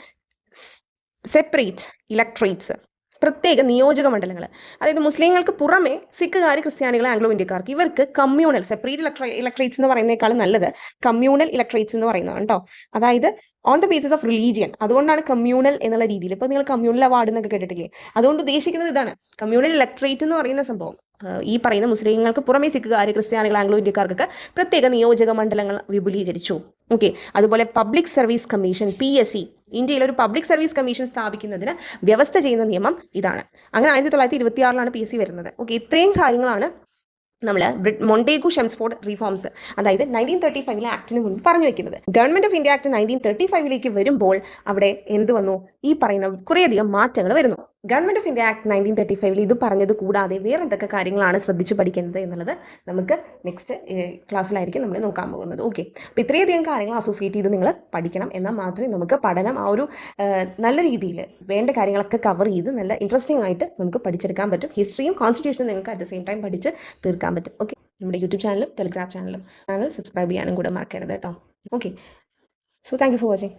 സെപ്പറേറ്റ് ഇലക്ട്രേറ്റ്സ്, പ്രത്യേക നിയോജക മണ്ഡലങ്ങൾ. അതായത് മുസ്ലിങ്ങൾക്ക് പുറമെ സിഖുകാർ, ക്രിസ്ത്യാനികൾ, ആംഗ്ലോ ഇന്ത്യക്കാർക്ക്, ഇവർക്ക് കമ്മ്യൂണൽ, സെപ്പറേറ്റ് ഇലക്ട്രേറ്റ്സ് എന്ന് പറയുന്നതിനേക്കാളും നല്ലത് കമ്മ്യൂണൽ ഇലക്ട്രേറ്റ്സ് എന്ന് പറയുന്നതാണ് കേട്ടോ. അതായത് on the basis of religion, അതുകൊണ്ടാണ് കമ്മ്യൂണൽ എന്നുള്ള രീതിയിൽ. ഇപ്പോൾ നിങ്ങൾ കമ്മ്യൂണൽ അവാർഡ് എന്നൊക്കെ കേട്ടിട്ടില്ലേ, അതുകൊണ്ട് ഉദ്ദേശിക്കുന്നത് ഇതാണ്. കമ്മ്യൂണൽ ഇലക്ട്രേറ്റ് എന്ന് പറയുന്ന സംഭവം ഈ പറയുന്ന മുസ്ലിങ്ങൾക്ക് പുറമെ സിഖുകാർ, ക്രിസ്ത്യാനികൾ, ആംഗ്ലോ ഇന്ത്യക്കാർക്കൊക്കെ പ്രത്യേക നിയോജക മണ്ഡലങ്ങൾ വിപുലീകരിച്ചു. ഓക്കെ, അതുപോലെ പബ്ലിക് സർവീസ് കമ്മീഷൻ, PSC, ഇന്ത്യയിൽ ഒരു പബ്ലിക് സർവീസ് കമ്മീഷൻ സ്ഥാപിക്കുന്നതിന് വ്യവസ്ഥ ചെയ്യുന്ന നിയമം ഇതാണ്. അങ്ങനെ 1926 PSC വരുന്നത്. ഓക്കെ, ഇത്രയും കാര്യങ്ങളാണ് നമ്മൾ മൊണ്ടേഗു ഷെംസ്ഫോർഡ് റിഫോംസ്, അതായത് 1935 ആക്ടിന് മുൻപ് പറഞ്ഞു വെക്കുന്നത്. ഗവൺമെൻറ് ഓഫ് ഇന്ത്യ ആക്ട് 1935 വരുമ്പോൾ അവിടെ എന്ത് വന്നു? ഈ പറയുന്ന കുറേയധികം മാറ്റങ്ങൾ വരുന്നു. ഗവൺമെൻറ് ഓഫ് ഇന്ത്യ ആക്ട് 1935 ഇത് പറഞ്ഞത് കൂടാതെ വേറെ എന്തൊക്കെ കാര്യങ്ങളാണ് ശ്രദ്ധിച്ച് പഠിക്കേണ്ടത് എന്നുള്ളത് നമുക്ക് നെക്സ്റ്റ് ക്ലാസ്സിലായിരിക്കും നമ്മൾ നോക്കാൻ പോകുന്നത്. ഓക്കെ, അപ്പോൾ ഇത്രയധികം കാര്യങ്ങൾ അസോസിയേറ്റ് ചെയ്ത് നിങ്ങൾ പഠിക്കണം, എന്നാൽ മാത്രമേ നമുക്ക് പഠനം ആ ഒരു നല്ല രീതിയിൽ വേണ്ട കാര്യങ്ങളൊക്കെ കവർ ചെയ്ത് നല്ല ഇൻട്രസ്റ്റിംഗ് ആയിട്ട് നമുക്ക് പഠിച്ചെടുക്കാൻ പറ്റും. ഹിസ്റ്ററിയും കോൺസ്റ്റിറ്റ്യൂഷനും നിങ്ങൾക്ക് അറ്റ് ദ സെയിം ടൈം പഠിച്ച് തീർക്കാൻ പറ്റും. ഓക്കെ, നമ്മുടെ യൂട്യൂബ് ചാനലും ടെലിഗ്രാം ചാനൽ സബ്സ്ക്രൈബ് ചെയ്യാനും കൂടെ മറക്കരുത് കേട്ടോ. Okay, so thank you for watching.